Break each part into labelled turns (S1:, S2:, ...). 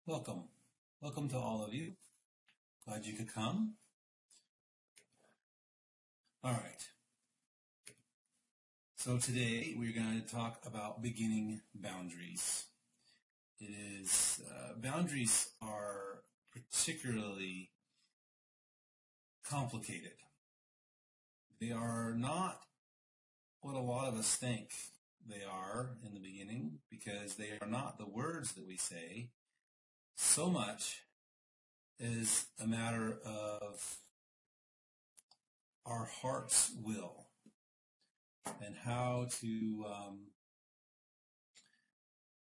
S1: Welcome. Welcome to all of you. Glad you could come. All right. So today we're going to talk about beginning boundaries. Boundaries are particularly complicated. They are not what a lot of us think they are in the beginning because they are not the words that we say so much as a matter of our heart's will and how to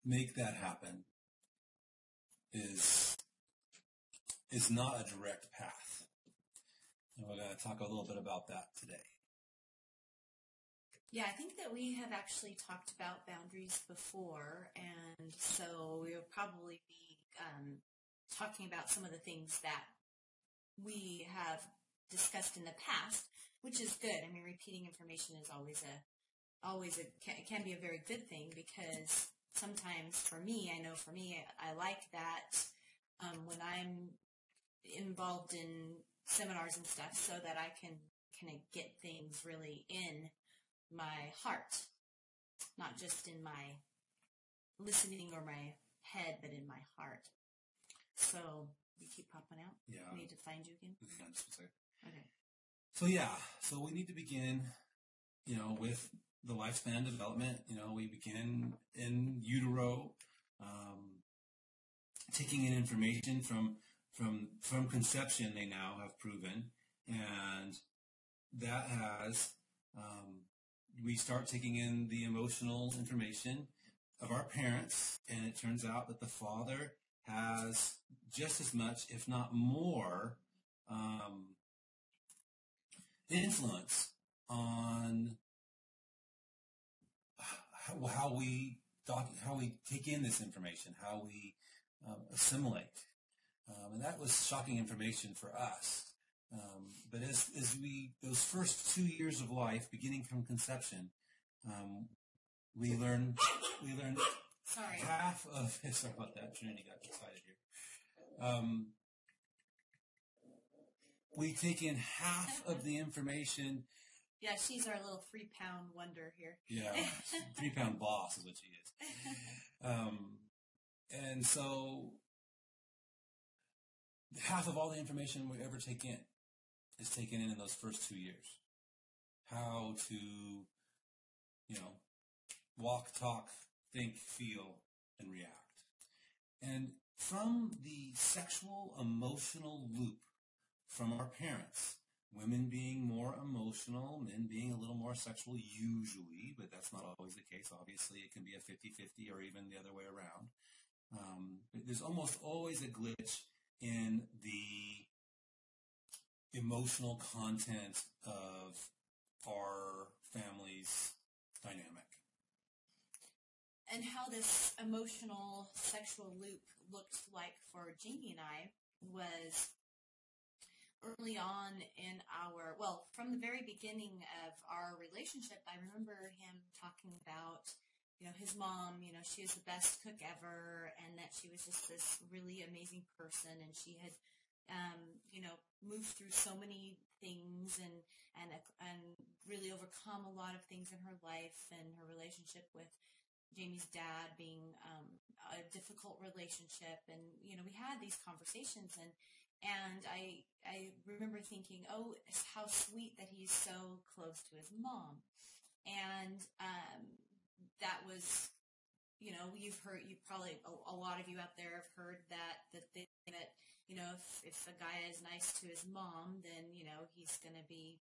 S1: make that happen is not a direct path. And we're going to talk a little bit about that today.
S2: Yeah, I think that we have actually talked about boundaries before, and so we'll probably be talking about some of the things that we have discussed in the past, which is good. I mean, repeating information is can be a very good thing because sometimes for me, I like that when I'm involved in seminars and stuff so that I can kind of get things really in my heart, not just in my listening or my head, but in my heart. So you keep popping out?
S1: Yeah.
S2: I need to find you again?
S1: Yeah, just a second.
S2: Okay.
S1: So we need to begin, with the lifespan development. We begin in utero, taking in information from conception, they now have proven, and that has, we start taking in the emotional information of our parents, and it turns out that the father has just as much, if not more, influence on how we take in this information, how we assimilate. And that was shocking information for us. But as those first 2 years of life, beginning from conception, we learn half of it. Sorry about that. Trinity got excited here. We take in half of the information.
S2: Yeah, she's our little 3-pound wonder here.
S1: Yeah, 3-pound boss is what she is. And so half of all the information we ever take in is taken in those first 2 years. How to, walk, talk, think, feel, and react. And from the sexual emotional loop from our parents, women being more emotional, men being a little more sexual usually, but that's not always the case. Obviously, it can be a 50-50 or even the other way around. There's almost always a glitch in the emotional content of our family's dynamic.
S2: And how this emotional sexual loop looked like for Jamie and I was early on in from the very beginning of our relationship. I remember him talking about, his mom, she was the best cook ever, and that she was just this really amazing person, and she had, moved through so many things and really overcome a lot of things in her life, and her relationship with Jamie's dad being a difficult relationship, and we had these conversations, and I remember thinking, oh, how sweet that he's so close to his mom, and that was, you've probably a lot of you out there have heard that if a guy is nice to his mom, then he's going to be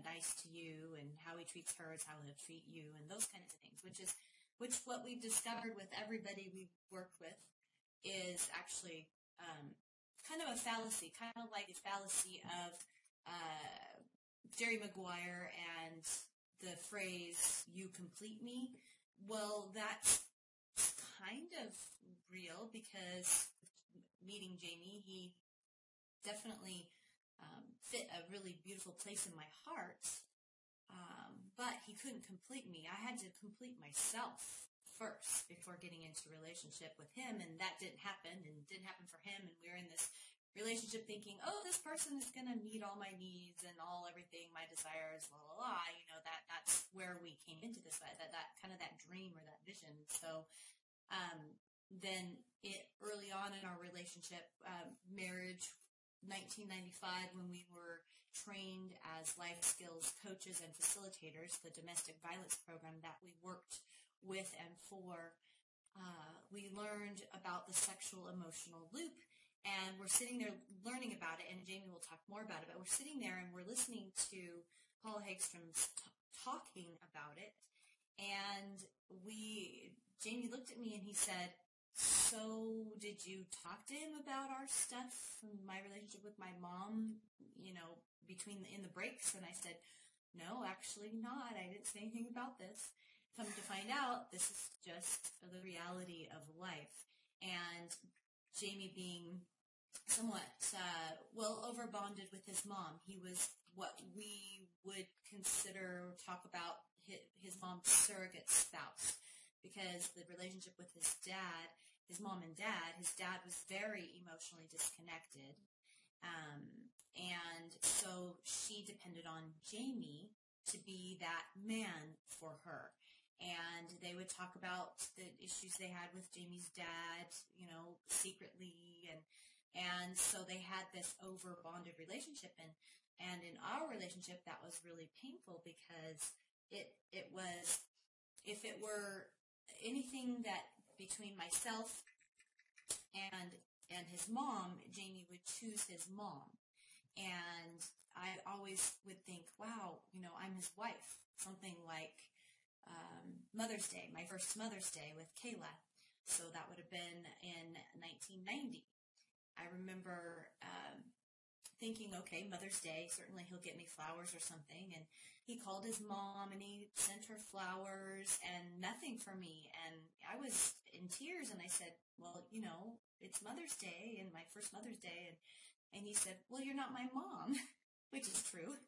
S2: nice to you, and how he treats her is how he'll treat you, and those kinds of things, which what we've discovered with everybody we've worked with is actually kind of a fallacy, kind of like the fallacy of Jerry Maguire and the phrase, "you complete me." Well, that's kind of real because meeting Jamie, he definitely fit a really beautiful place in my heart, but he couldn't complete me. I had to complete myself first before getting into a relationship with him, and that didn't happen, and didn't happen for him, and we're in this relationship thinking, oh, this person is going to meet all my needs and all everything, my desires, la la la. That's where we came into this, that kind of that dream or that vision. So then early on in our relationship, marriage, 1995, when we were trained as life skills coaches and facilitators, the domestic violence program that we worked with and for, we learned about the sexual emotional loop. And we're sitting there learning about it, and Jamie will talk more about it, but we're sitting there and we're listening to Paula Hagstrom's talking about it. And Jamie looked at me and he said, so did you talk to him about our stuff, my relationship with my mom, in the breaks? And I said, no, actually not. I didn't say anything about this. Come to find out, this is just the reality of life. And Jamie being somewhat over bonded with his mom. He was what we would talk about his mom's surrogate spouse, because the relationship with his mom and dad, his dad was very emotionally disconnected. And so she depended on Jamie to be that man for her. And they would talk about the issues they had with Jamie's dad, secretly. And so they had this over-bonded relationship. And in our relationship, that was really painful, because it was, if it were anything that between myself and his mom, Jamie would choose his mom. And I always would think, wow, I'm his wife. Something like Mother's Day, my first Mother's Day with Kayla. So that would have been in 1990. I remember thinking, okay, Mother's Day, certainly he'll get me flowers or something. And he called his mom and he sent her flowers and nothing for me. And I was in tears, and I said, well, it's Mother's Day and my first Mother's Day. And he said, well, you're not my mom, which is true.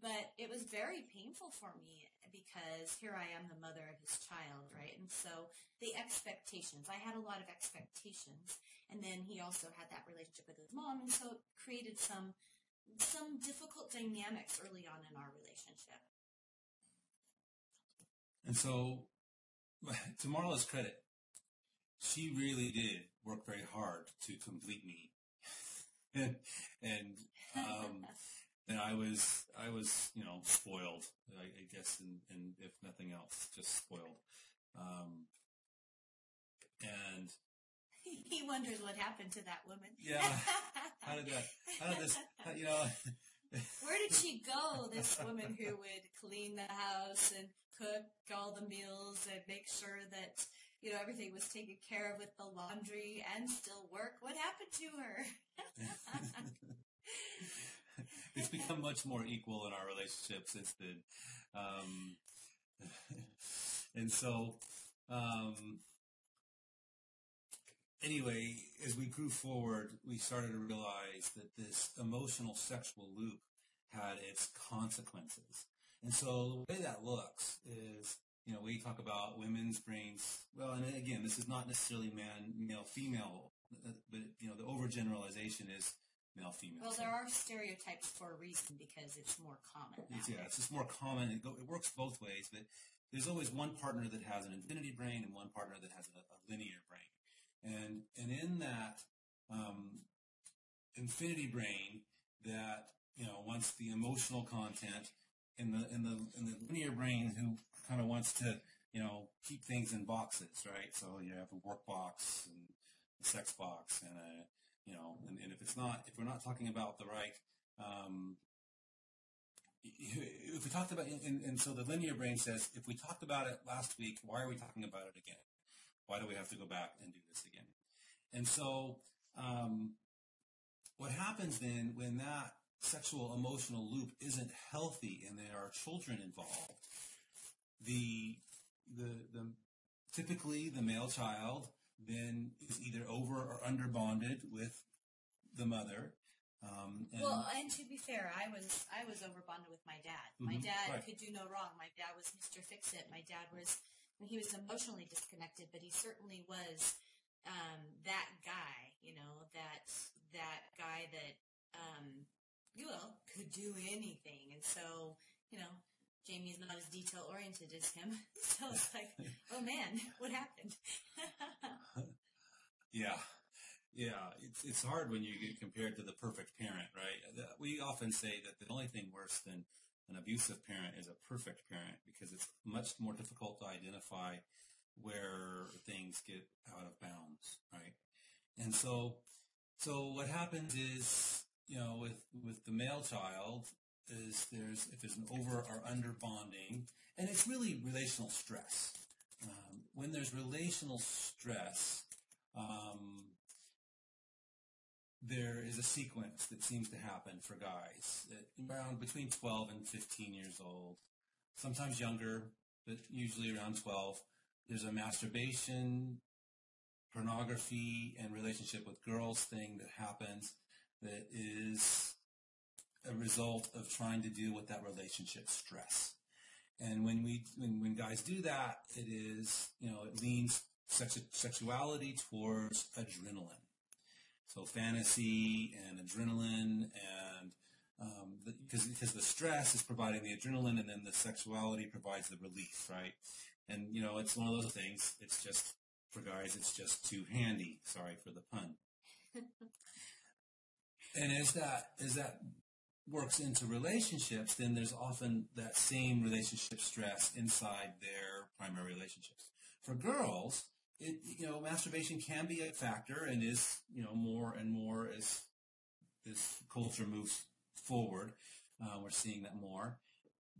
S2: But it was very painful for me, because here I am, the mother of his child, right? And so the expectations, I had a lot of expectations. And then he also had that relationship with his mom. And so it created some difficult dynamics early on in our relationship.
S1: And so, to Marla's credit, she really did work very hard to complete me. and I was, spoiled, I guess, and if nothing else, just spoiled. And
S2: he wonders what happened to that woman.
S1: Yeah.
S2: Where did she go? This woman who would clean the house and cook all the meals and make sure that, everything was taken care of with the laundry and still work. What happened to her?
S1: It's become much more equal in our relationship since then. And so, anyway, as we grew forward, we started to realize that this emotional sexual loop had its consequences. And so the way that looks is, we talk about women's brains. Well, and again, this is not necessarily male, female, but, the overgeneralization is male, female.
S2: Well, there are stereotypes for a reason, because it's more common.
S1: It's just more common. It works both ways, but there's always one partner that has an infinity brain and one partner that has a linear brain. And in that infinity brain that wants the emotional content, in the linear brain who kind of wants to keep things in boxes, right? So you have a work box and a sex box, and and if we're not talking about the right, if we talked about, and so the linear brain says, if we talked about it last week, why are we talking about it again? Why do we have to go back and do this again? And so, what happens then when that sexual emotional loop isn't healthy and there are children involved, typically the male child then is either over or under bonded with the mother.
S2: And to be fair, I was over bonded with my dad. My dad
S1: right.
S2: could do no wrong. My dad was Mr. Fix-It. My dad was he was emotionally disconnected, but he certainly was that guy, that guy that could do anything. And so, Jamie's not as detail oriented as him. So it's like, oh man, what happened?
S1: Yeah. Yeah, it's hard when you get compared to the perfect parent, right? We often say that the only thing worse than an abusive parent is a perfect parent, because it's much more difficult to identify where things get out of bounds, right? And so what happens is, with the male child, is if there's an over or under bonding, and it's really relational stress. When there's relational stress, there is a sequence that seems to happen for guys around between 12 and 15 years old, sometimes younger, but usually around 12. There's a masturbation, pornography, and relationship with girls thing that happens that is a result of trying to deal with that relationship stress. And when guys do that, it leans sexuality towards adrenaline. So fantasy and adrenaline, and because the stress is providing the adrenaline, and then the sexuality provides the relief, right? And it's one of those things. It's just, for guys, it's just too handy. Sorry for the pun. And as that works into relationships, then there's often that same relationship stress inside their primary relationships. For girls, masturbation can be a factor, and is, more and more as this culture moves forward. We're seeing that more.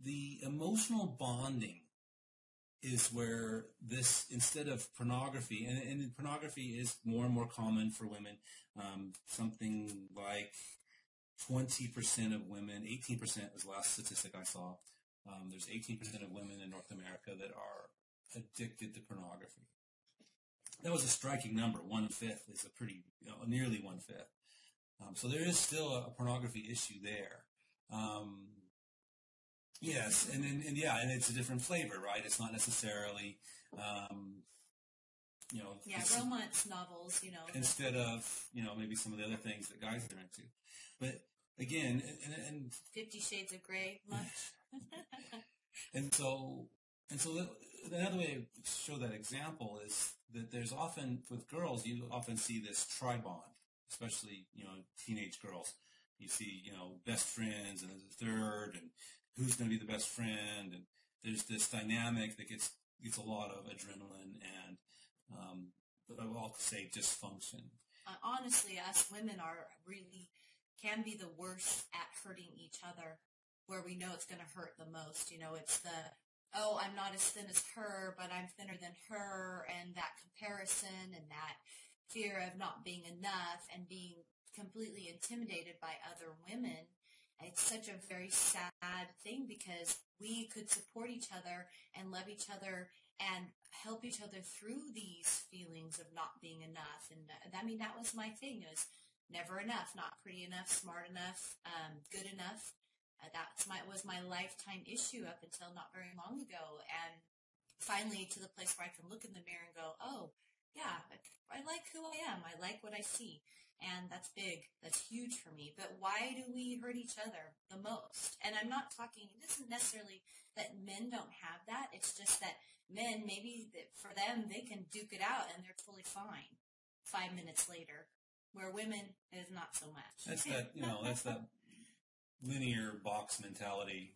S1: The emotional bonding is where this, instead of pornography, and pornography is more and more common for women, something like 20% of women, 18% was the last statistic I saw. There's 18% of women in North America that are addicted to pornography. That was a striking number. 1/5 is a pretty, nearly 1/5. So there is still a pornography issue there. Yes, and it's a different flavor, right? It's not necessarily,
S2: romance novels,
S1: instead of, maybe some of the other things that guys are into. But again, and
S2: 50 Shades of Grey, much.
S1: and so another way to show that example is that there's often, with girls, you often see this tri-bond, especially, teenage girls. You see, best friends, and there's a third, and who's going to be the best friend, and there's this dynamic that gets a lot of adrenaline and, I will say, dysfunction.
S2: Honestly, us women can be the worst at hurting each other, where we know it's going to hurt the most. It's I'm not as thin as her, but I'm thinner than her, and that comparison and that fear of not being enough and being completely intimidated by other women. It's such a very sad thing, because we could support each other and love each other and help each other through these feelings of not being enough. And that was my thing. It was never enough, not pretty enough, smart enough, good enough. That was my lifetime issue up until not very long ago. And finally to the place where I can look in the mirror and go, oh, yeah, I like who I am. I like what I see. And that's big. That's huge for me. But why do we hurt each other the most? And I'm not talking, it isn't necessarily that men don't have that. It's just that men, maybe for them, they can duke it out and they're totally fine 5 minutes later, where women is not so much.
S1: That's that linear box mentality.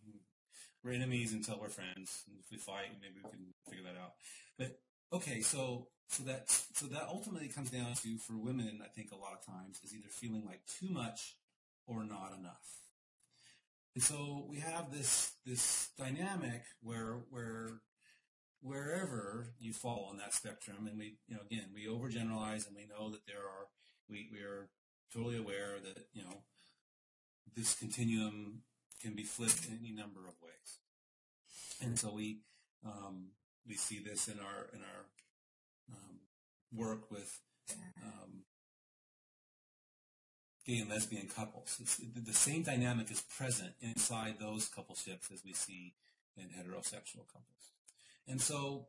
S1: We're enemies until we're friends. And if we fight, maybe we can figure that out. But okay, so that ultimately comes down to, for women, I think a lot of times, is either feeling like too much or not enough. And so we have this dynamic where wherever you fall on that spectrum, and we overgeneralize, and we know that we are totally aware that, this continuum can be flipped in any number of ways. And so we see this in our work with gay and lesbian couples. The same dynamic is present inside those coupleships as we see in heterosexual couples. And so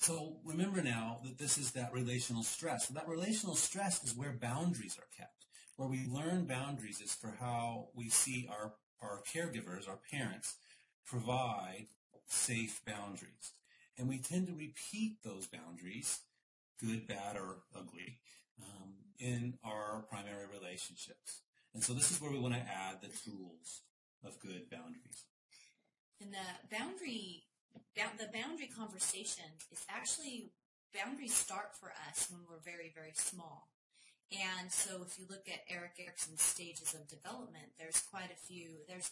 S1: So remember now that this is that relational stress. So that relational stress is where boundaries are kept. Where we learn boundaries is for how we see our caregivers, our parents, provide safe boundaries. And we tend to repeat those boundaries, good, bad, or ugly, in our primary relationships. And so this is where we want to add the tools of good boundaries.
S2: And the boundary conversation is actually, boundaries start for us when we're very, very small. And so if you look at Erik Erikson's stages of development, there's quite a few. There's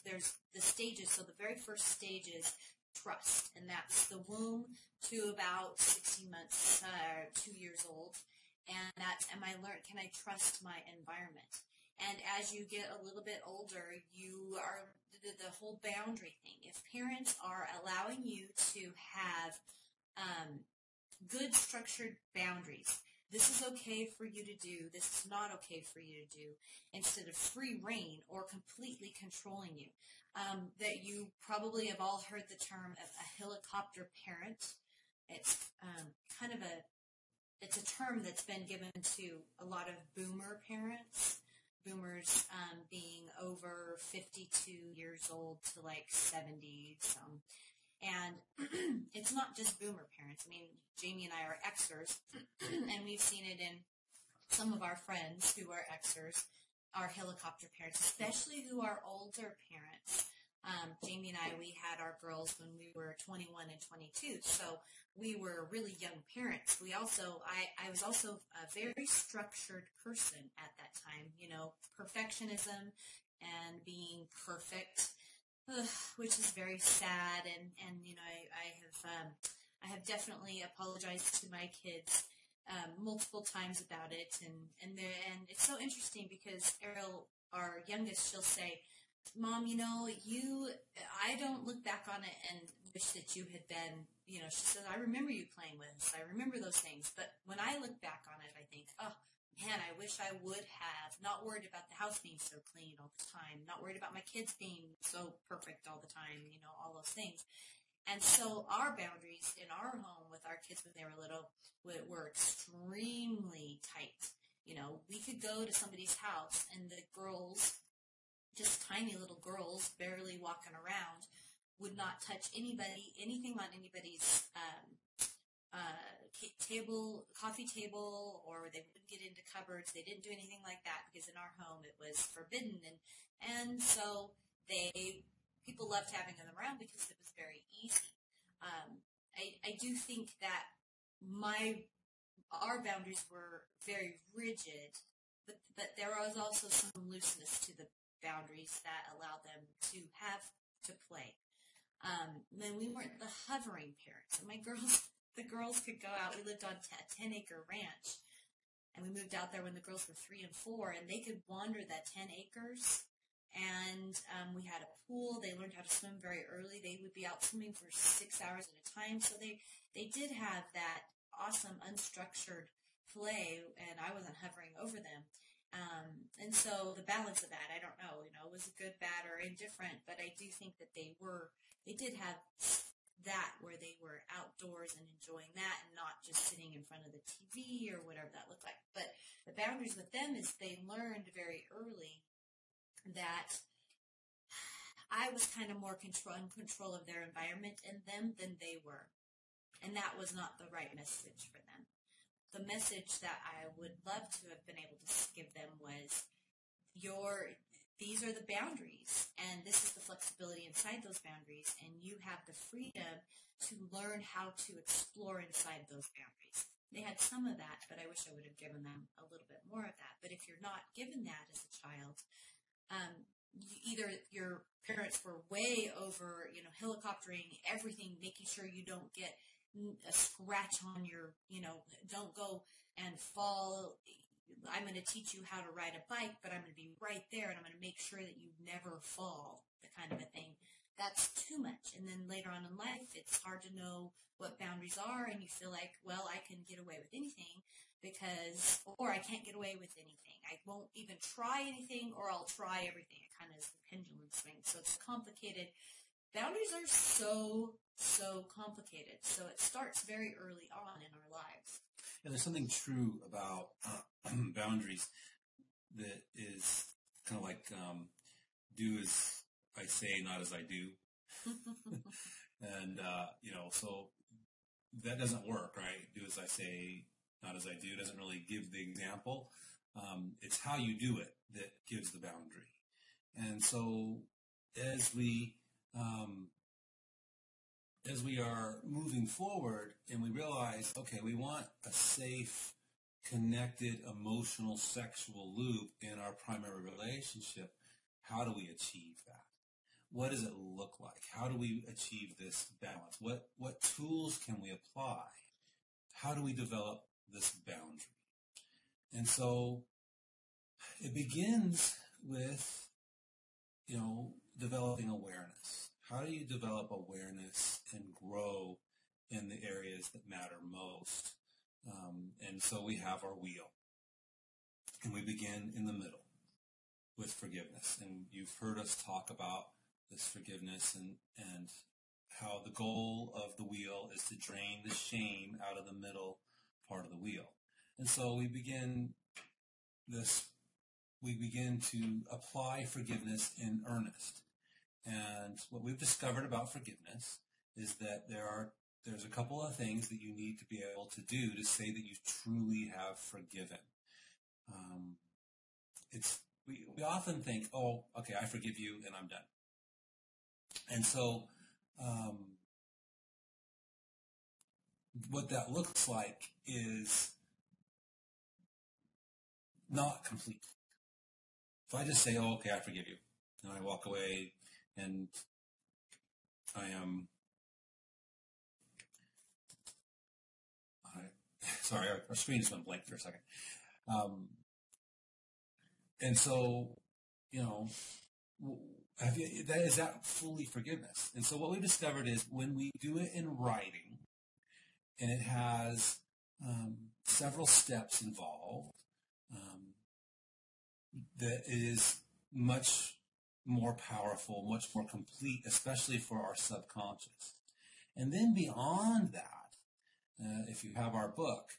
S2: the stages. So the very first stage is trust, and that's the womb to about 16 months, 2 years old. And that's, can I trust my environment? And as you get a little bit older, you are the whole boundary thing. If parents are allowing you to have good structured boundaries, this is okay for you to do, this is not okay for you to do, instead of free reign or completely controlling you. That you probably have all heard the term of a helicopter parent. It's it's a term that's been given to a lot of boomer parents. Boomers being over 52 years old to like 70 some. And it's not just boomer parents. I mean, Jamie and I are Xers, and we've seen it in some of our friends who are Xers, are helicopter parents, especially who are older parents. Jamie and I, we had our girls when we were 21 and 22, so we were really young parents. I was also a very structured person at that time, perfectionism and being perfect. Which is very sad, and I have definitely apologized to my kids multiple times about it, and it's so interesting because Ariel, our youngest, she'll say, "Mom, I don't look back on it and wish that you had been, she says, I remember you playing with us, I remember those things, but when I look back on it, I think, oh, man, I wish I would have not worried about the house being so clean all the time, not worried about my kids being so perfect all the time, all those things." And so our boundaries in our home with our kids when they were little were extremely tight. We could go to somebody's house and the girls, just tiny little girls, barely walking around, would not touch anything on anybody's coffee table, or they wouldn't get into cupboards. They didn't do anything like that because in our home it was forbidden, and so people loved having them around because it was very easy. I do think that our boundaries were very rigid, but there was also some looseness to the boundaries that allowed them to play. Then we weren't the hovering parents. And the girls could go out. We lived on a 10-acre ranch, and we moved out there when the girls were 3 and 4, and they could wander that 10 acres. And we had a pool. They learned how to swim very early. They would be out swimming for 6 hours at a time. So they did have that awesome unstructured play, and I wasn't hovering over them. And so the balance of that, I don't know, it was good, bad, or indifferent, but I do think that they did have that where they were outdoors and enjoying that and not just sitting in front of the TV or whatever that looked like. But the boundaries with them is they learned very early that I was kind of more in control of their environment and them than they were. And that was not the right message for them. The message that I would love to have been able to give them was, these are the boundaries, and this is the flexibility inside those boundaries, and you have the freedom to learn how to explore inside those boundaries. They had some of that, but I wish I would have given them a little bit more of that. But if you're not given that as a child, either your parents were way over, helicoptering everything, making sure you don't get a scratch on your, don't go and fall. I'm going to teach you how to ride a bike, but I'm going to be right there, and I'm going to make sure that you never fall, the kind of a thing. That's too much. And then later on in life, it's hard to know what boundaries are, and you feel like, well, I can get away with anything or I can't get away with anything. I won't even try anything, or I'll try everything. It kind of is the pendulum swing. So it's complicated. Boundaries are so so complicated. So it starts very early on in our lives.
S1: And there's something true about boundaries that is kind of like do as I say, not as I do. And, so that doesn't work, right? Do as I say, not as I do. It doesn't really give the example. It's how you do it that gives the boundary. And so as we are moving forward and we realize, okay, we want a safe, connected, emotional, sexual loop in our primary relationship, how do we achieve that? What does it look like? How do we achieve this balance? What tools can we apply? How do we develop this boundary? And so it begins with, developing awareness. How do you develop awareness and grow in the areas that matter most? And so we have our wheel. And we begin in the middle with forgiveness. And you've heard us talk about this forgiveness and how the goal of the wheel is to drain the shame out of the middle part of the wheel. And so we begin to apply forgiveness in earnest. And what we've discovered about forgiveness is that there's a couple of things that you need to be able to do to say that you truly have forgiven. We often think, oh, okay, I forgive you and I'm done. And so what that looks like is not complete. If I just say, oh, okay, I forgive you, and I walk away and I am, sorry, our screen just went blank for a second. And so, is that fully forgiveness? And so what we discovered is when we do it in writing, and it has several steps involved, that is much more powerful, much more complete, especially for our subconscious. And then beyond that, if you have our book,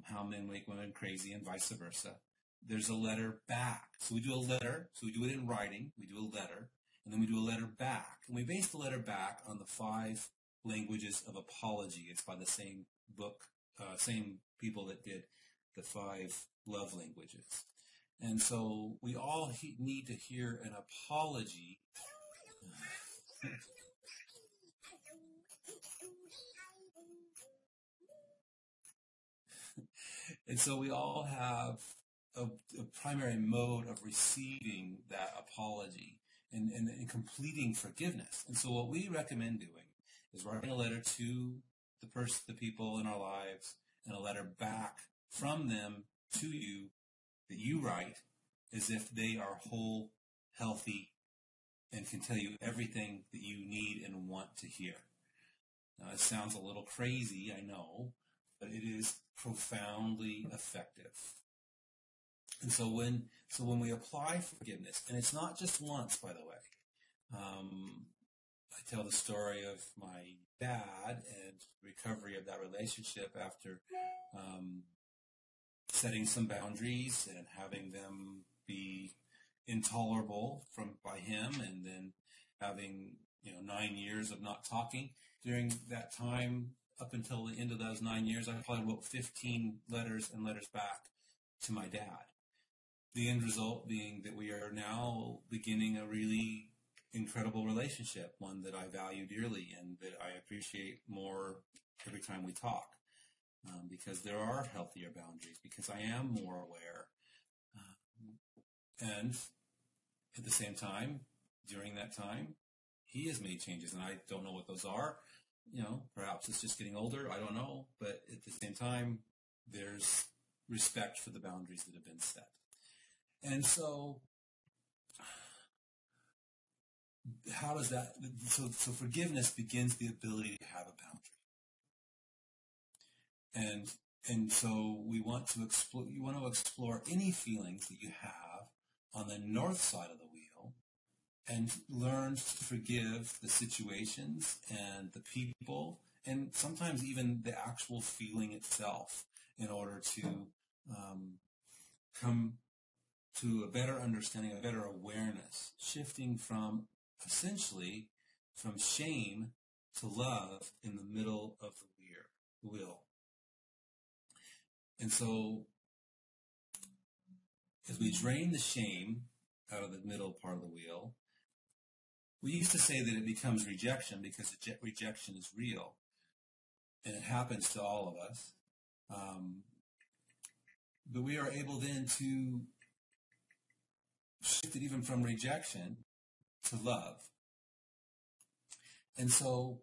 S1: How Men Make Women Crazy and Vice Versa, there's a letter back. So we do a letter. So we do it in writing. We do a letter. And then we do a letter back. And we base the letter back on the 5 languages of apology. It's by the same book, same people that did the 5 love languages. And so we all need to hear an apology. And so we all have a primary mode of receiving that apology and completing forgiveness. And so what we recommend doing is writing a letter to the people in our lives and a letter back from them to you that you write as if they are whole, healthy, and can tell you everything that you need and want to hear. Now, it sounds a little crazy, I know, but it is profoundly effective. And so when we apply forgiveness, and it's not just once, by the way. I tell the story of my dad and recovery of that relationship after setting some boundaries and having them be intolerable by him, and then having 9 years of not talking. During that time, up until the end of those 9 years, I probably wrote 15 letters and letters back to my dad. The end result being that we are now beginning a really incredible relationship, one that I value dearly and that I appreciate more every time we talk, because there are healthier boundaries, because I am more aware. And at the same time, during that time, he has made changes, and I don't know what those are. Perhaps it's just getting older. I don't know. But at the same time, there's respect for the boundaries that have been set. And so how does that, so forgiveness begins the ability to have a boundary. And so you want to explore any feelings that you have on the north side of the wheel and learn to forgive the situations and the people, and sometimes even the actual feeling itself, in order to come to a better understanding, a better awareness, shifting from essentially from shame to love in the middle of the wheel. And so as we drain the shame out of the middle part of the wheel, we used to say that it becomes rejection because rejection is real, and it happens to all of us. But we are able then to shift it even from rejection to love. And so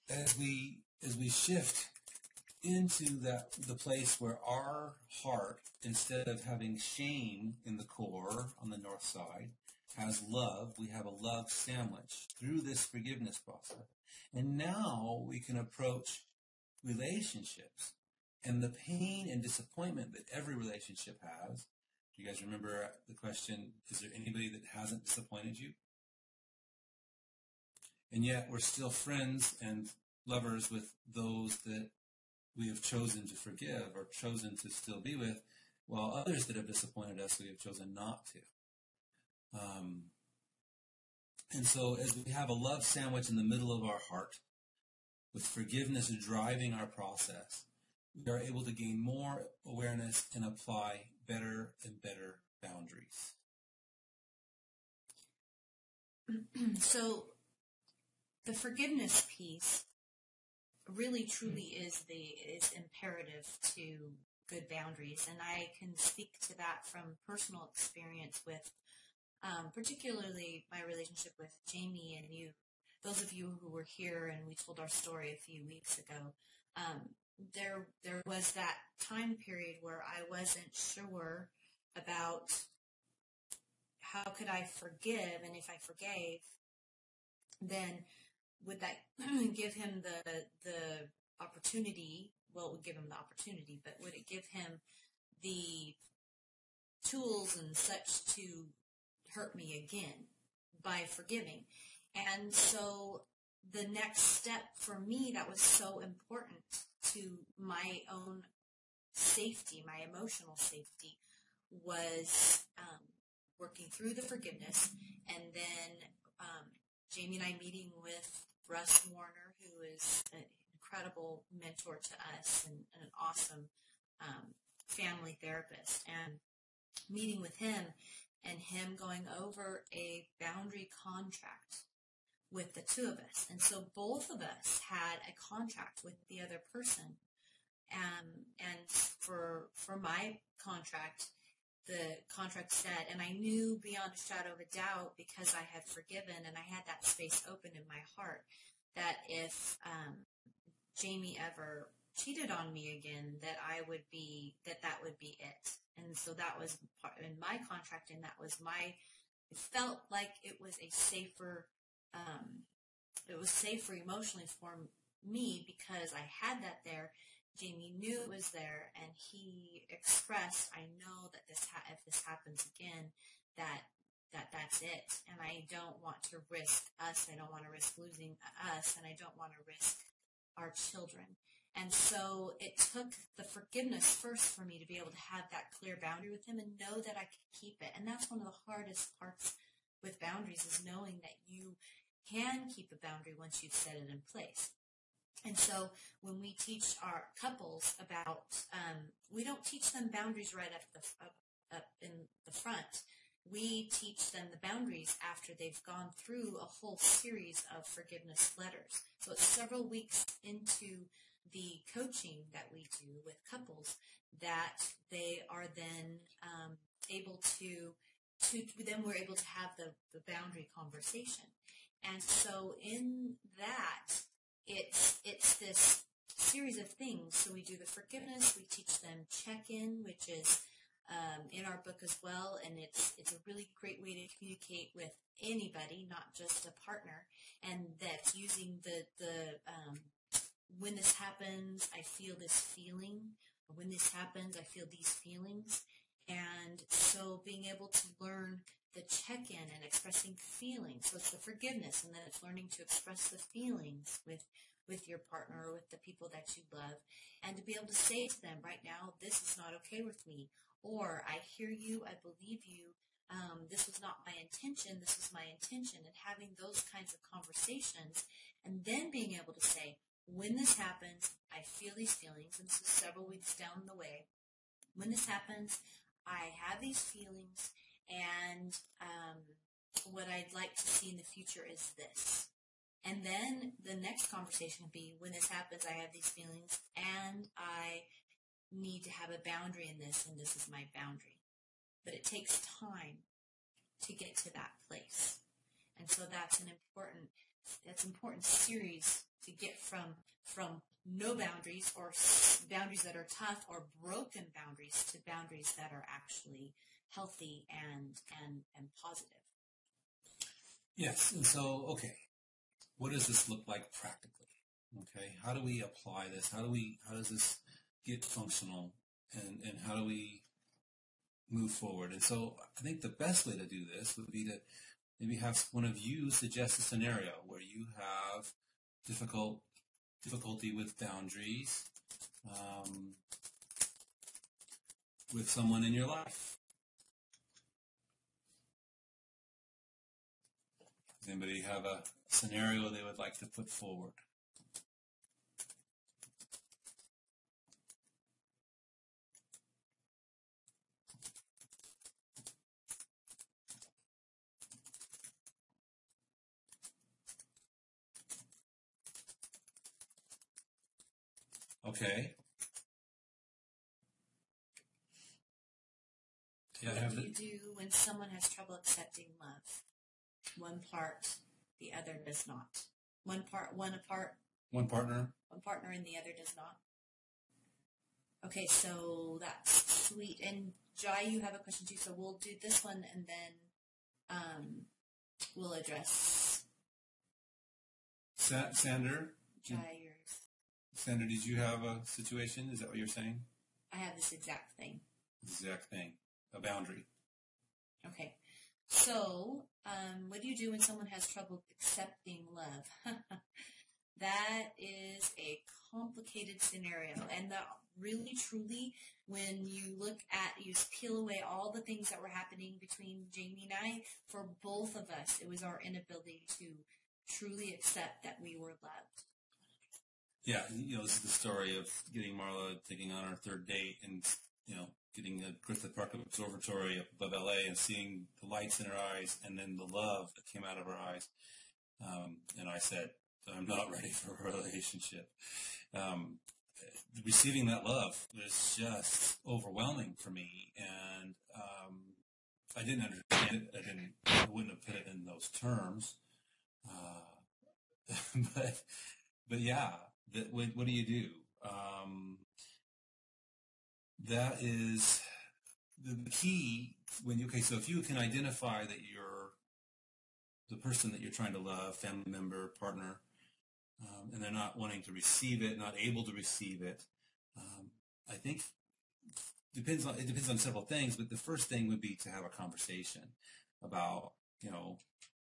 S1: as we shift into the place where our heart, instead of having shame in the core on the north side, has love, we have a love sandwich through this forgiveness process. And now we can approach relationships and the pain and disappointment that every relationship has. Do you guys remember the question, is there anybody that hasn't disappointed you? And yet we're still friends and lovers with those that we have chosen to forgive or chosen to still be with, while others that have disappointed us we have chosen not to. And so as we have a love sandwich in the middle of our heart, with forgiveness driving our process, we are able to gain more awareness and apply better and better boundaries.
S2: So the forgiveness piece really truly is imperative to good boundaries, and I can speak to that from personal experience with particularly my relationship with Jamie and you. Those of you who were here and we told our story a few weeks ago, there was that time period where I wasn't sure about how could I forgive, and if I forgave, then would that give him the opportunity? Well, it would give him the opportunity, but would it give him the tools and such to hurt me again by forgiving? And so the next step for me that was so important to my own safety, my emotional safety, was working through the forgiveness, and then Jamie and I meeting with Russ Warner, who is an incredible mentor to us and an awesome family therapist, and meeting with him and him going over a boundary contract with the two of us. And so both of us had a contract with the other person. And for my contract, the contract said, and I knew beyond a shadow of a doubt, because I had forgiven and I had that space open in my heart, that if Jamie ever cheated on me again, that that would be it. And so that was in my contract, and that was it felt like it was a safer, it was safer emotionally for me because I had that there. Jamie knew it was there, and he expressed, I know that if this happens again, that's it. And I don't want to risk us. I don't want to risk losing us, and I don't want to risk our children. And so it took the forgiveness first for me to be able to have that clear boundary with him and know that I could keep it. And that's one of the hardest parts with boundaries, is knowing that you can keep a boundary once you've set it in place. And so when we teach our couples about, we don't teach them boundaries right up in the front. We teach them the boundaries after they've gone through a whole series of forgiveness letters. So it's several weeks into the coaching that we do with couples that they are then able to then we're able to have the boundary conversation. And so in that, it's this series of things. So we do the forgiveness, we teach them check-in, which is in our book as well, and it's a really great way to communicate with anybody, not just a partner, and that's using the when this happens, I feel this feeling, or when this happens, I feel these feelings. And so being able to learn the check-in and expressing feelings. So it's the forgiveness, and then it's learning to express the feelings with your partner or with the people that you love, and to be able to say to them, right now, this is not okay with me, or I hear you, I believe you, this was not my intention, this was my intention, and having those kinds of conversations, and then being able to say, when this happens, I feel these feelings, and this is several weeks down the way. When this happens, I have these feelings, and what I'd like to see in the future is this. And then the next conversation would be, when this happens, I have these feelings, and I need to have a boundary in this, and this is my boundary. But it takes time to get to that place. And so that's an important series to get from no boundaries, or boundaries that are tough or broken boundaries, to boundaries that are actually healthy and positive.
S1: Yes. And so, okay, what does this look like practically? Okay, how do we apply this? How does this get functional, and how do we move forward? And so I think the best way to do this would be to maybe have one of you suggest a scenario where you have difficulty with boundaries with someone in your life. Does anybody have a scenario they would like to put forward? Okay.
S2: What do you do when someone has trouble accepting love? One part, the other does not. One partner, and the other does not. Okay, so that's sweet. And Jai, you have a question too, so we'll do this one, and then we'll address
S1: Sander.
S2: Jai, yours.
S1: Sander, did you have a situation? Is that what you're saying?
S2: I have this exact thing.
S1: A boundary.
S2: Okay. So, what do you do when someone has trouble accepting love? That is a complicated scenario. And really, truly, when you peel away all the things that were happening between Jamie and I, for both of us, it was our inability to truly accept that we were loved.
S1: Yeah, this is the story of getting Marla taking on our third date, and, getting the Griffith Park Observatory up above LA and seeing the lights in her eyes, and then the love that came out of her eyes. And I said, I'm not ready for a relationship. Receiving that love was just overwhelming for me, and I didn't understand it. I wouldn't have put it in those terms. But yeah, what do you do? That is the key so if you can identify that you're the person that you're trying to love, family member, partner, and they're not wanting to receive it, not able to receive it, I think it depends on several things, but the first thing would be to have a conversation about,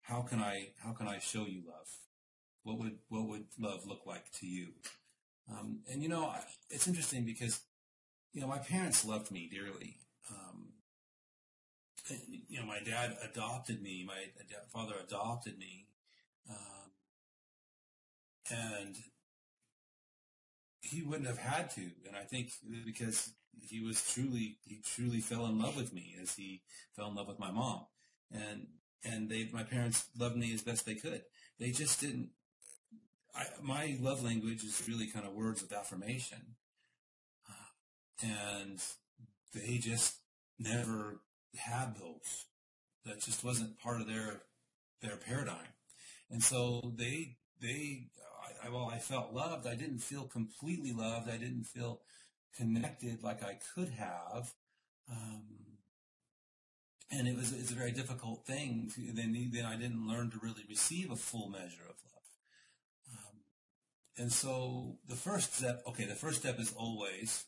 S1: how can I show you love? What would love look like to you? And it's interesting because my parents loved me dearly. My dad adopted me. My father adopted me, and he wouldn't have had to. And I think because he truly fell in love with me as he fell in love with my mom, and my parents loved me as best they could. They just didn't. My love language is really kind of words of affirmation. And they just never had those. That just wasn't part of their paradigm. And so I felt loved. I didn't feel completely loved. I didn't feel connected like I could have. And it's a very difficult thing. Then I didn't learn to really receive a full measure of love. And so the first step is always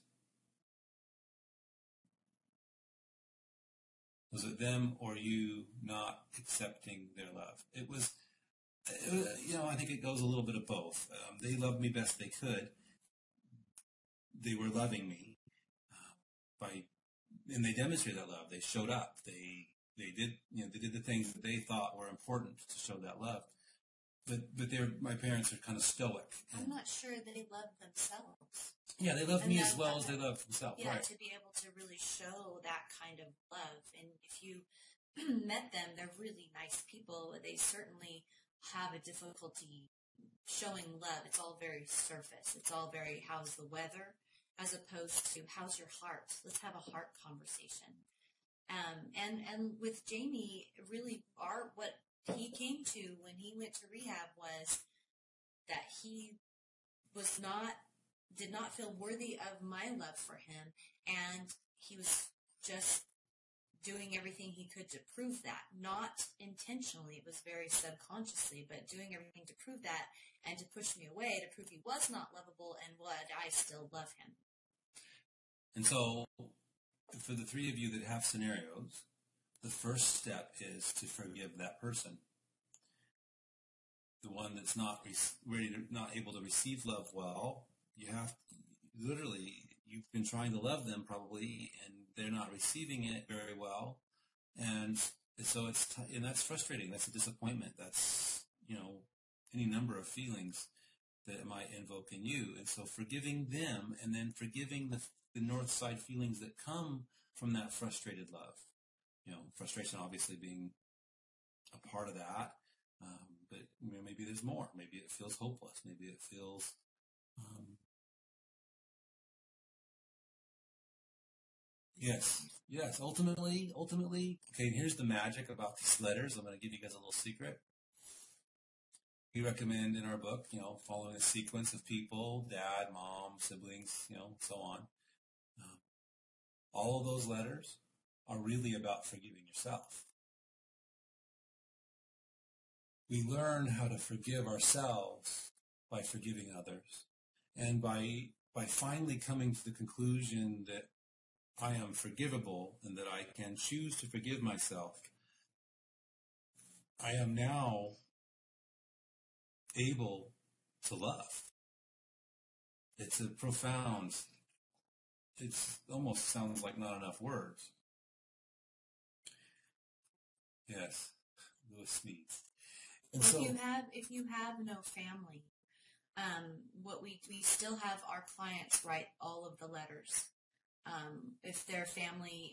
S1: Was it them or you not accepting their love? It was, I think it goes a little bit of both. They loved me best they could. They were loving me and they demonstrated that love. They showed up. They did, they did the things that they thought were important to show that love. But my parents are kind of stoic.
S2: I'm not sure they love themselves.
S1: Yeah, they love me as well as they love themselves.
S2: Yeah,
S1: right.
S2: To be able to really show that kind of love. And if you met them, they're really nice people. They certainly have a difficulty showing love. It's all very surface. It's all very, how's the weather? As opposed to, how's your heart? Let's have a heart conversation. And with Jamie, really, what he came to when he went to rehab was that he did not feel worthy of my love for him, and he was just doing everything he could to prove that, not intentionally. It was very subconsciously, but doing everything to prove that and to push me away, to prove he was not lovable and would I still love him.
S1: And so, for the three of you that have scenarios, the first step is to forgive that person. The one that's not able to receive love well, you've been trying to love them probably, and they're not receiving it very well. And so and that's frustrating. That's a disappointment. That's, any number of feelings that it might invoke in you. And so forgiving them and then forgiving the north side feelings that come from that frustrated love. Frustration obviously being a part of that. But maybe there's more. Maybe it feels hopeless. Maybe it feels Yes. Ultimately, okay, and here's the magic about these letters. I'm going to give you guys a little secret. We recommend in our book, following a sequence of people, dad, mom, siblings, so on. All of those letters are really about forgiving yourself. We learn how to forgive ourselves by forgiving others. And by finally coming to the conclusion that I am forgivable and that I can choose to forgive myself, I am now able to love. It's a profound, it almost sounds like not enough words. Yes, Lewis sneezed. And
S2: so, if you have no family, what we still have our clients write all of the letters. If their family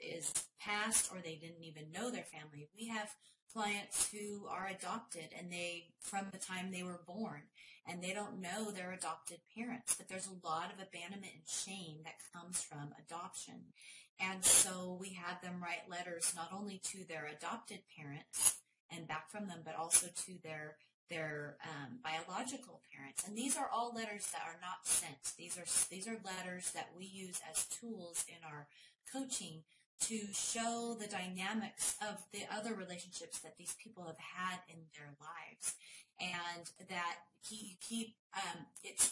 S2: is passed or they didn't even know their family, we have clients who are adopted and from the time they were born, and they don't know their adopted parents, but there's a lot of abandonment and shame that comes from adoption. And so we have them write letters not only to their adopted parents and back from them, but also to their biological parents. And these are all letters that are not sent. These are letters that we use as tools in our coaching to show the dynamics of the other relationships that these people have had in their lives, and that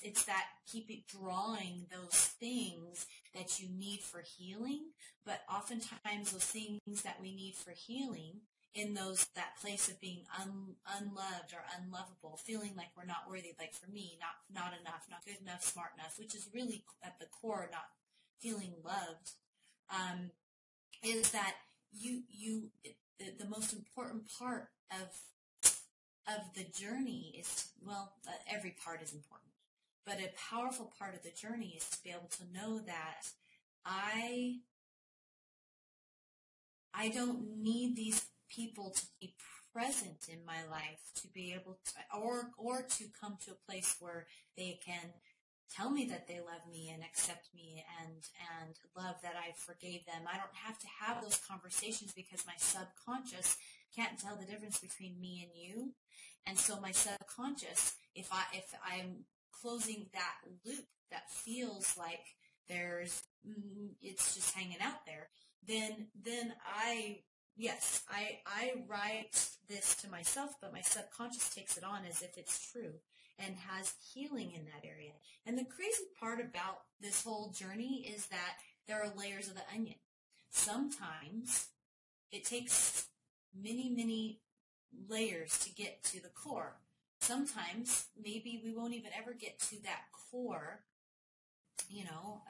S2: it's that keep it drawing those things that you need for healing. But oftentimes those things that we need for healing in that place of being unloved or unlovable, feeling like we're not worthy, like for me, not enough, not good enough, smart enough, which is really at the core not feeling loved, is that the most important part of the journey is, every part is important, but a powerful part of the journey is to be able to know that I don't need these people to be present in my life to be able to, or to come to a place where they can tell me that they love me and accept me and love that I forgave them. I don't have to have those conversations because my subconscious can't tell the difference between me and you. And so my subconscious, if I'm closing that loop that feels like it's just hanging out there, then I write this to myself, but my subconscious takes it on as if it's true and has healing in that area. And the crazy part about this whole journey is that there are layers of the onion. Sometimes it takes many, many layers to get to the core. Sometimes maybe we won't even ever get to that core, you know,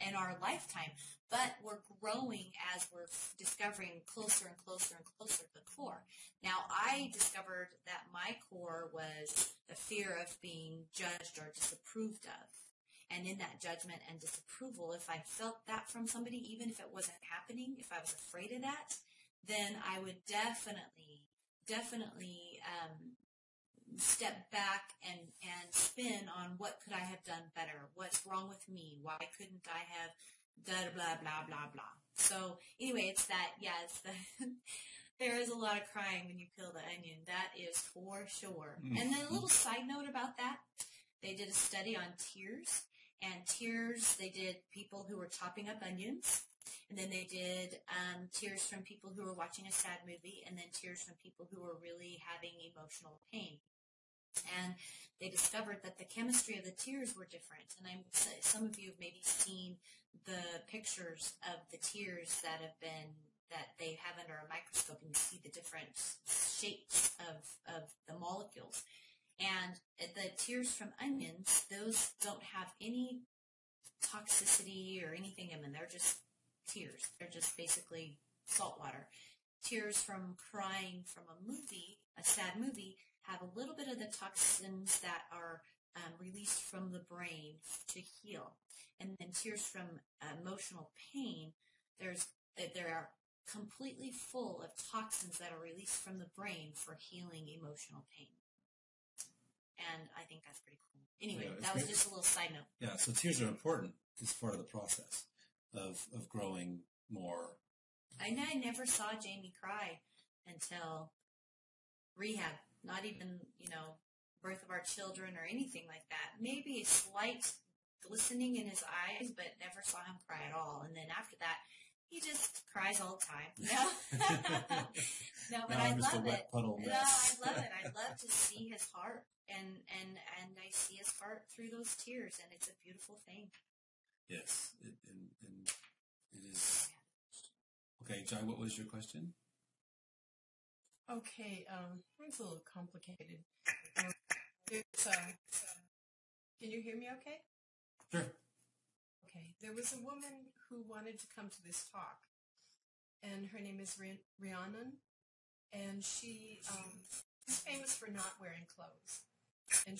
S2: in our lifetime, but we're growing as we're discovering closer and closer and closer to the core. Now, I discovered that my core was the fear of being judged or disapproved of. And in that judgment and disapproval, if I felt that from somebody, even if it wasn't happening, if I was afraid of that, then I would definitely step back and spin on what could I have done better? What's wrong with me? Why couldn't I have done blah, blah, blah, blah. So anyway, it's that, it's the, there is a lot of crying when you peel the onion. That is for sure. Mm-hmm. And then a little side note about that. They did a study on tears. And tears, they did people who were chopping up onions. And then they did tears from people who were watching a sad movie. And then tears from people who were really having emotional pain. And they discovered that the chemistry of the tears were different. And some of you have maybe seen the pictures of the tears that they have under a microscope, and you see the different shapes of the molecules. And the tears from onions, those don't have any toxicity or anything in them. They're just tears. They're just basically salt water. Tears from crying from a sad movie, have a little bit of the toxins that are released from the brain to heal. And then tears from emotional pain, there are completely full of toxins that are released from the brain for healing emotional pain. And I think that's pretty cool. Anyway, that was just a little side note.
S1: Yeah, so tears are important as part of the process of growing more.
S2: I never saw Jamie cry until rehab. Not even, birth of our children or anything like that. Maybe a slight glistening in his eyes, but never saw him cry at all. And then after that, he just cries all the time. No, but I love it. No, I love it. I love to see his heart, and I see his heart through those tears, and it's a beautiful thing.
S1: Yes, and it is. Okay, John, what was your question?
S3: Okay, mine's a little complicated. Can you hear me okay?
S1: Sure.
S3: Okay, there was a woman who wanted to come to this talk, and her name is Rhiannon, and she is famous for not wearing clothes. And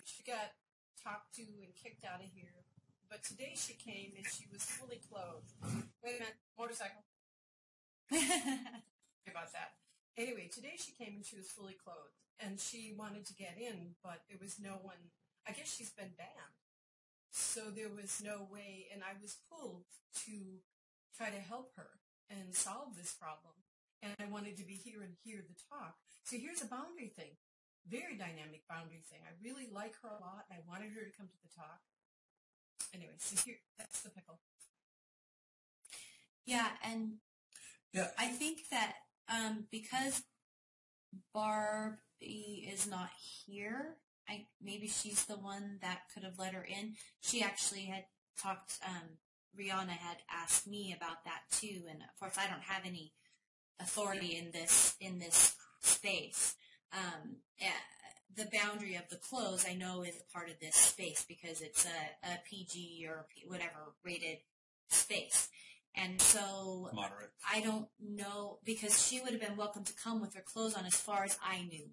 S3: she got talked to and kicked out of here, but today she came and she was fully clothed. Wait a minute, motorcycle. Sorry about that. Anyway, today she came and she was fully clothed, and she wanted to get in, but there was no one. I guess she's been banned. So there was no way, and I was pulled to try to help her and solve this problem. And I wanted to be here and hear the talk. So here's a boundary thing, very dynamic boundary thing. I really like her a lot, and I wanted her to come to the talk. Anyway, so here, that's the pickle.
S2: Yeah, and I think that because Barbie is not here, maybe she's the one that could have let her in. She actually had talked, Rihanna had asked me about that too, and of course I don't have any authority in this space. The boundary of the clothes I know is part of this space because it's a PG or whatever rated space. And so
S1: moderate.
S2: I don't know, because she would have been welcome to come with her clothes on as far as I knew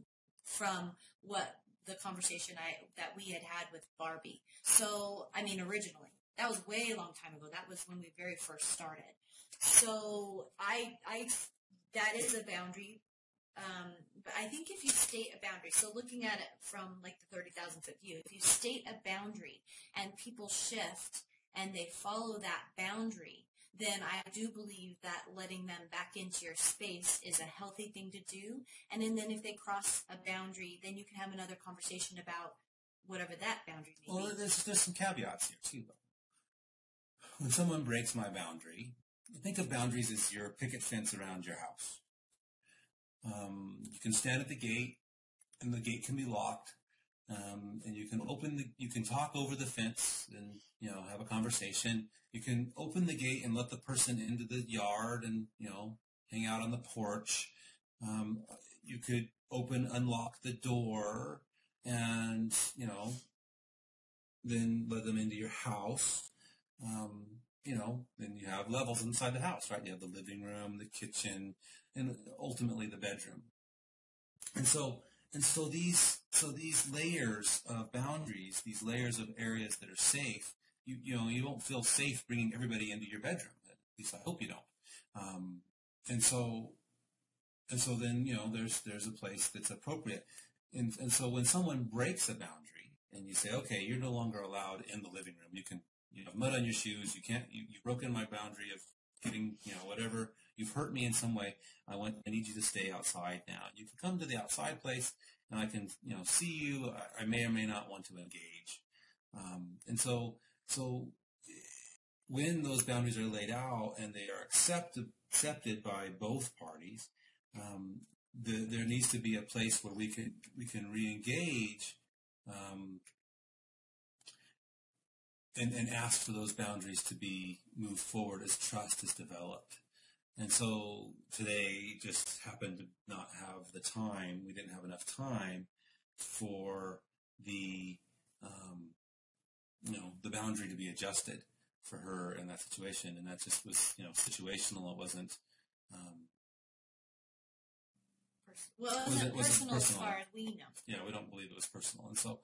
S2: from what the conversation that we had with Barbie. So, originally, that was way a long time ago. That was when we very first started. So that is a boundary. But I think if you state a boundary, so looking at it from like the 30,000-foot view, if you state a boundary and people shift and they follow that boundary, then I do believe that letting them back into your space is a healthy thing to do. And then if they cross a boundary, then you can have another conversation about whatever that boundary may be.
S1: Well, there's some caveats here, too, though. When someone breaks my boundary, think of boundaries as your picket fence around your house. You can stand at the gate, and the gate can be locked, And you can talk over the fence and, have a conversation. You can open the gate and let the person into the yard and, hang out on the porch. You could unlock the door and, then let them into your house. Then you have levels inside the house, right? You have the living room, the kitchen, and ultimately the bedroom. And so these layers of boundaries, these layers of areas that are safe, you won't feel safe bringing everybody into your bedroom. At least I hope you don't. And so then, there's a place that's appropriate. And so when someone breaks a boundary and you say, okay, you're no longer allowed in the living room. You can, have mud on your shoes. You've broken my boundary of getting, whatever. You've hurt me in some way. I need you to stay outside now. You can come to the outside place and I can, see you. I may or may not want to engage. And so when those boundaries are laid out and they are accepted by both parties, there needs to be a place where we can re-engage and ask for those boundaries to be moved forward as trust is developed. And so today just happened to not have the time. We didn't have enough time for the boundary to be adjusted for her in that situation, and that just was situational. It wasn't.
S2: It wasn't personal as far as we know.
S1: Yeah, we don't believe it was personal, and so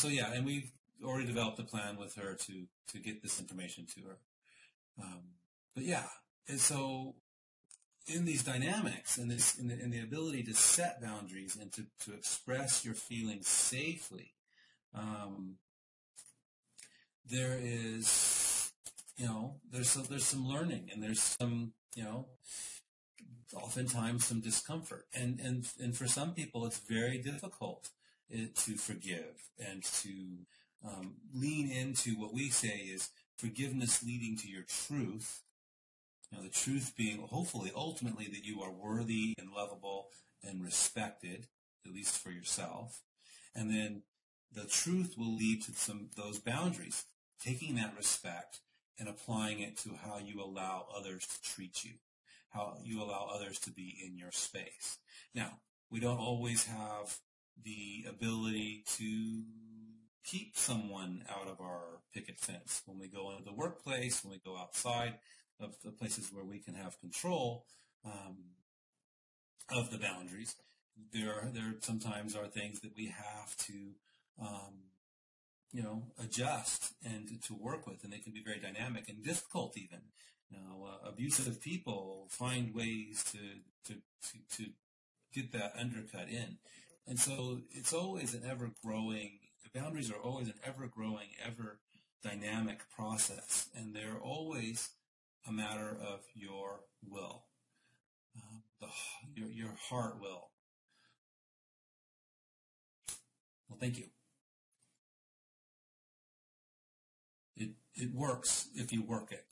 S1: yeah, and we've already developed a plan with her to get this information to her. But yeah, and so in these dynamics and in the ability to set boundaries and to express your feelings safely, there is there's some learning and there's some oftentimes some discomfort, and for some people it's very difficult to forgive and to lean into what we say is forgiveness leading to your truth. The truth being hopefully ultimately that you are worthy and lovable and respected, at least for yourself, and then the truth will lead to those boundaries, taking that respect and applying it to how you allow others to treat you, how you allow others to be in your space. Now, we don't always have the ability to keep someone out of our picket fence when we go into the workplace, when we go outside of the places where we can have control of the boundaries. There sometimes are things that we have to adjust and to work with, and they can be very dynamic and difficult even. Abusive people find ways to get that undercut in. And so it's always an ever-growing, the boundaries are always an ever-growing, ever-dynamic process, and they're always a matter of your will, your heart will. Well, thank you. It works if you work it.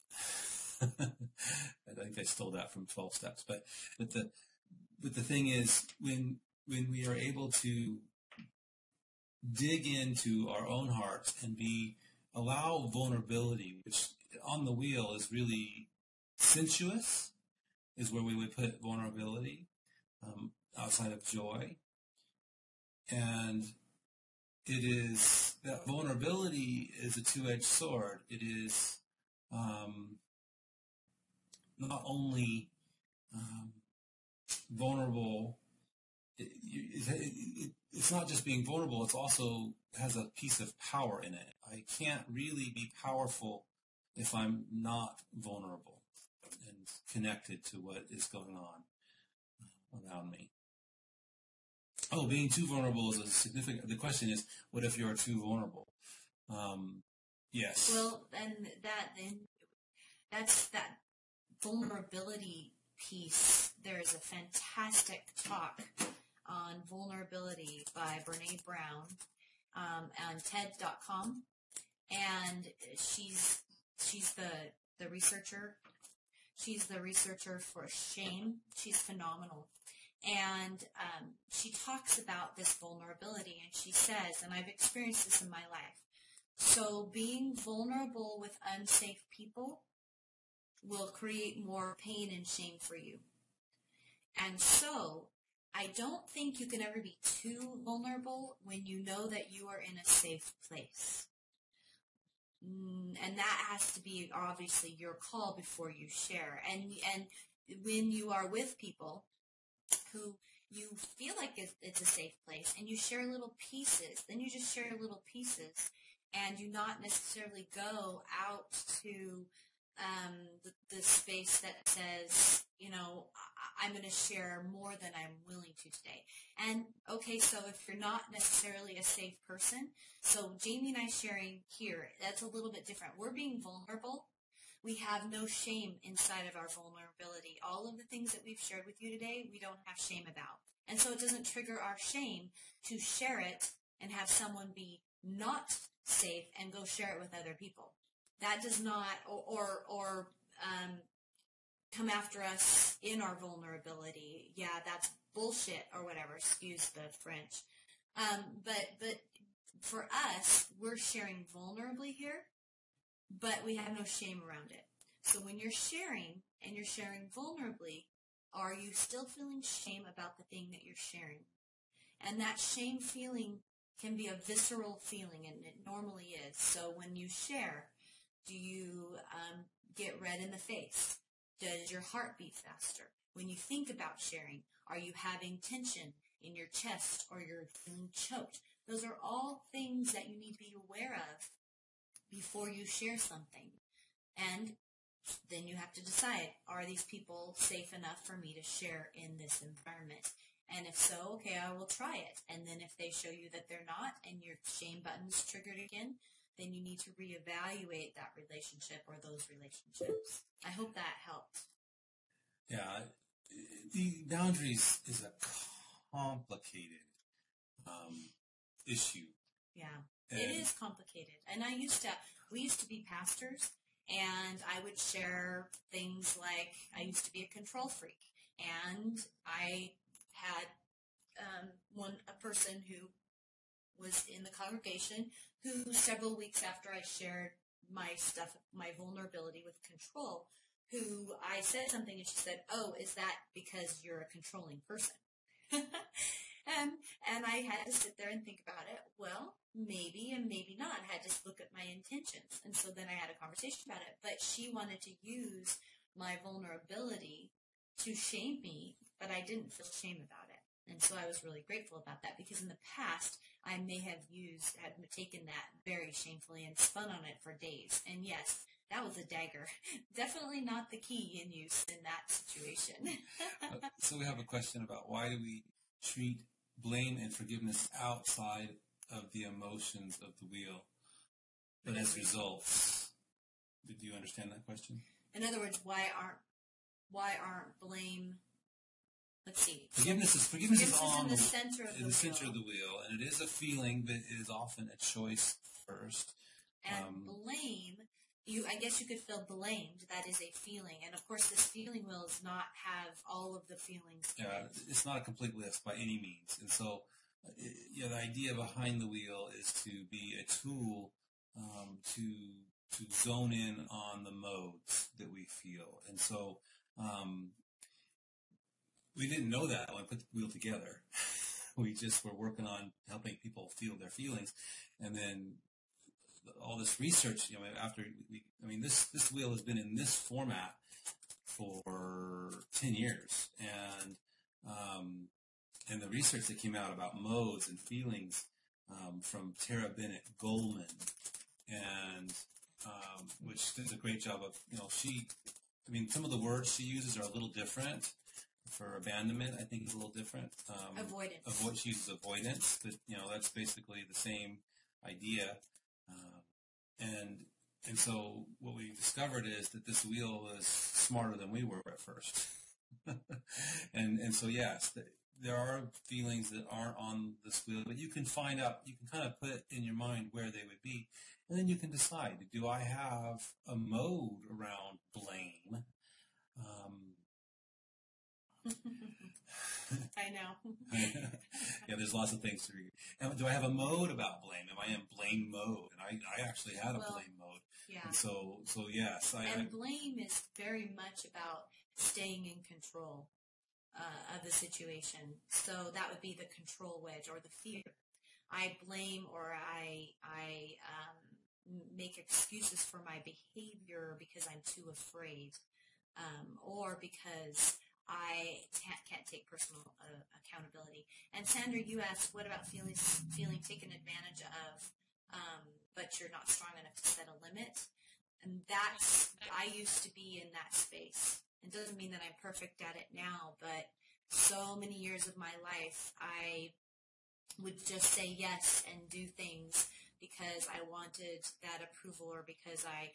S1: I think I stole that from 12 Steps, but the thing is, when we are able to dig into our own hearts and allow vulnerability, which on the wheel is really sensuous, is where we would put vulnerability outside of joy, and it is that vulnerability is a two-edged sword. It is not only vulnerable. It's not just being vulnerable. It also has a piece of power in it. I can't really be powerful if I'm not vulnerable and connected to what is going on around me. Oh, being too vulnerable is a significant. The question is, what if you're too vulnerable? Yes.
S2: Well, then that's that vulnerability piece. There's a fantastic talk on vulnerability by Brene Brown on TED.com, and she's the researcher. She's the researcher for shame. She's phenomenal. And she talks about this vulnerability, and she says, and I've experienced this in my life, so being vulnerable with unsafe people will create more pain and shame for you. And so I don't think you can ever be too vulnerable when you know that you are in a safe place. And that has to be obviously your call before you share. And when you are with people who you feel like it's a safe place and you share little pieces, then you just share little pieces and you not necessarily go out to the space that says, you know, I'm going to share more than I'm willing to today. And okay, so if you're not necessarily a safe person, so Jamie and I sharing here, that's a little bit different. We're being vulnerable. We have no shame inside of our vulnerability. All of the things that we've shared with you today, we don't have shame about. And so it doesn't trigger our shame to share it and have someone be not safe and go share it with other people. That does not, or come after us in our vulnerability. Yeah, that's bullshit or whatever. Excuse the French. But for us, we're sharing vulnerably here, but we have no shame around it. So when you're sharing and you're sharing vulnerably, are you still feeling shame about the thing that you're sharing? And that shame feeling can be a visceral feeling, and it normally is. So when you share, do you get red in the face? Does your heart beat faster? When you think about sharing, are you having tension in your chest or you're feeling choked? Those are all things that you need to be aware of before you share something. And then you have to decide, are these people safe enough for me to share in this environment? And if so, okay, I will try it. And then if they show you that they're not and your shame button's triggered again, then you need to reevaluate that relationship or those relationships. I hope that helped.
S1: Yeah, the boundaries is a complicated issue.
S2: Yeah,
S1: And
S2: it is complicated. And we used to be pastors, and I would share things like I used to be a control freak, and I had a person who was in the congregation who several weeks after I shared my stuff, my vulnerability with control, who I said something and she said, "Oh, is that because you're a controlling person?" and I had to sit there and think about it. Well, maybe and maybe not. I had to look at my intentions. And so then I had a conversation about it. But she wanted to use my vulnerability to shame me, but I didn't feel shame about it. And so I was really grateful about that, because in the past, I may have had taken that very shamefully and spun on it for days. And yes, that was a dagger. Definitely not the key in use in that situation.
S1: So we have a question about why do we treat blame and forgiveness outside of the emotions of the wheel, but as results. Did you understand that question?
S2: In other words, why aren't blame? Let's see.
S1: Forgiveness is on
S2: in the center of
S1: the wheel, and it is a feeling, but it is often a choice first.
S2: And blame, I guess you could feel blamed. That is a feeling, and of course, this feeling will not have all of the feelings.
S1: Yeah, it's not a complete list by any means, and so the idea behind the wheel is to be a tool to zone in on the modes that we feel, and so. We didn't know that when we put the wheel together. We just were working on helping people feel their feelings. And then all this research, this wheel has been in this format for 10 years. And the research that came out about modes and feelings from Tara Bennett Goldman, and which does a great job of, some of the words she uses are a little different. For abandonment, I think is a little different.
S2: Avoidance.
S1: She uses avoidance, but that's basically the same idea. And so what we discovered is that this wheel is smarter than we were at first. and so yes, there are feelings that aren't on this wheel, but you can find out. You can kind of put in your mind where they would be, and then you can decide: do I have a mode around blame?
S2: I now.
S1: Yeah, there's lots of things to read. And do I have a mode about blame? Am I in blame mode? And I actually had a blame mode.
S2: Yeah.
S1: And so yes.
S2: And blame is very much about staying in control of the situation. So that would be the control wedge or the fear. I blame or I make excuses for my behavior because I'm too afraid, or because I can't take personal accountability. And Sandra, you asked, what about feeling taken advantage of, but you're not strong enough to set a limit? And I used to be in that space. It doesn't mean that I'm perfect at it now, but so many years of my life, I would just say yes and do things because I wanted that approval or because I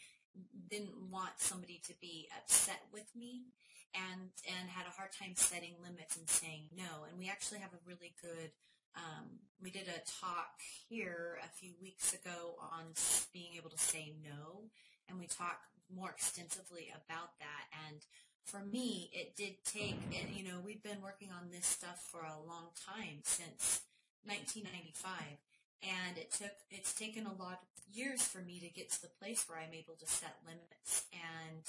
S2: didn't want somebody to be upset with me, and had a hard time setting limits and saying no. And we actually have a really good, we did a talk here a few weeks ago on being able to say no, and we talk more extensively about that. And for me, it did take, we've been working on this stuff for a long time, since 1995. And it's taken a lot of years for me to get to the place where I'm able to set limits and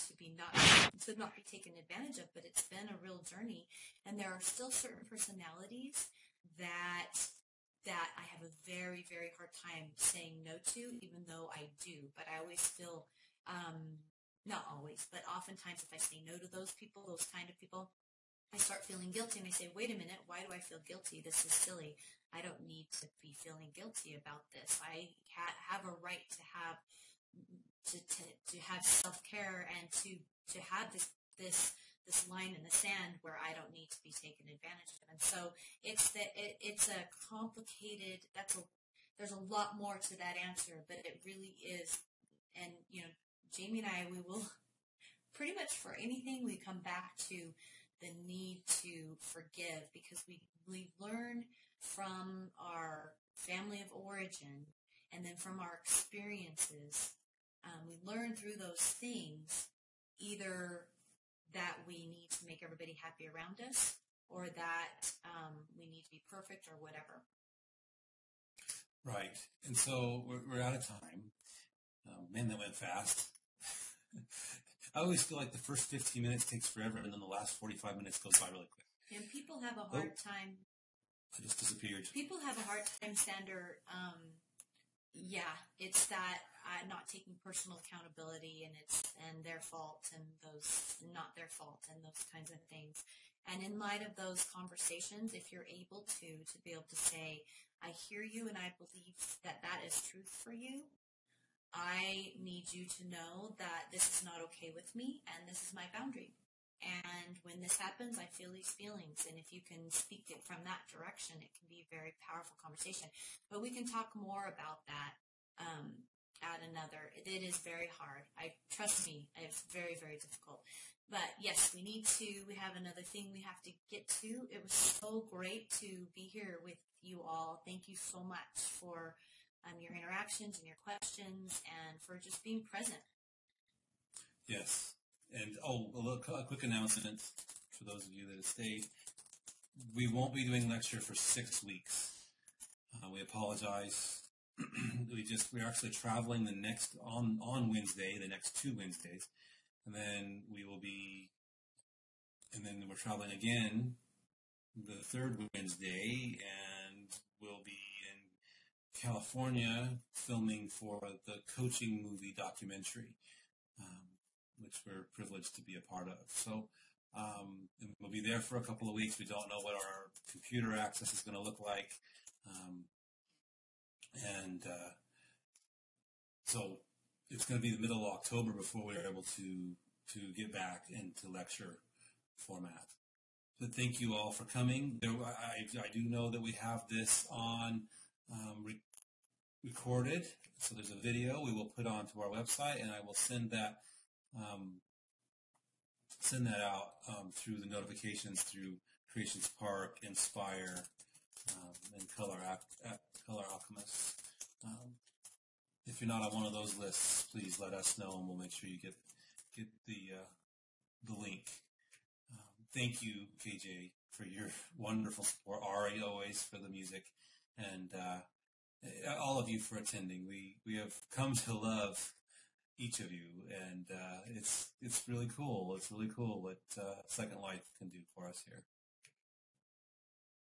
S2: to not be taken advantage of. But it's been a real journey, and there are still certain personalities that I have a very, very hard time saying no to, even though I do. But I always feel, not always, but oftentimes if I say no to those people, those kind of people, I start feeling guilty, and I say, wait a minute, why do I feel guilty? This is silly. I don't need to be feeling guilty about this. I have a right to have self-care and to have this line in the sand where I don't need to be taken advantage of. And so it's a complicated, there's a lot more to that answer, but it really is. And, Jamie and I, we will pretty much for anything, we come back to the need to forgive, because we learn from our family of origin and then from our experiences. We learn through those things either that we need to make everybody happy around us, or that we need to be perfect or whatever.
S1: Right. And so we're out of time. Man, that went fast. I always feel like the first 15 minutes takes forever, and then the last 45 minutes goes by really quick.
S2: And people have a hard time.
S1: I just disappeared.
S2: People have a hard time, Sander. It's that not taking personal accountability, and their fault, and those not their fault, and those kinds of things. And in light of those conversations, if you're able to be able to say, I hear you, and I believe that is truth for you. I need you to know that this is not okay with me, and this is my boundary. And when this happens, I feel these feelings. And if you can speak it from that direction, it can be a very powerful conversation. But we can talk more about that at another. It is very hard. Trust me, it's very, very difficult. But yes, we have another thing we have to get to. It was so great to be here with you all. Thank you so much for your interactions and your questions, and for just being present.
S1: Yes. And a quick announcement for those of you that have stayed. We won't be doing lecture for 6 weeks. We apologize. We're actually traveling on Wednesday, the next 2 Wednesdays, and then we're traveling again the 3rd Wednesday, and we'll be in California filming for the coaching movie documentary, which we're privileged to be a part of. So we'll be there for a couple of weeks. We don't know what our computer access is going to look like. So it's going to be the middle of October before we're able to get back into lecture format. But thank you all for coming. I do know that we have this on recorded, so there's a video we will put onto our website, and I will send that out through the notifications through Creations Park, Inspire, and Color Alchemist. If you're not on one of those lists, please let us know, and we'll make sure you get the link. Thank you, KJ. for your wonderful support. Ari always for the music, and all of you for attending. We have come to love each of you, and it's really cool. It's really cool what Second Life can do for us here.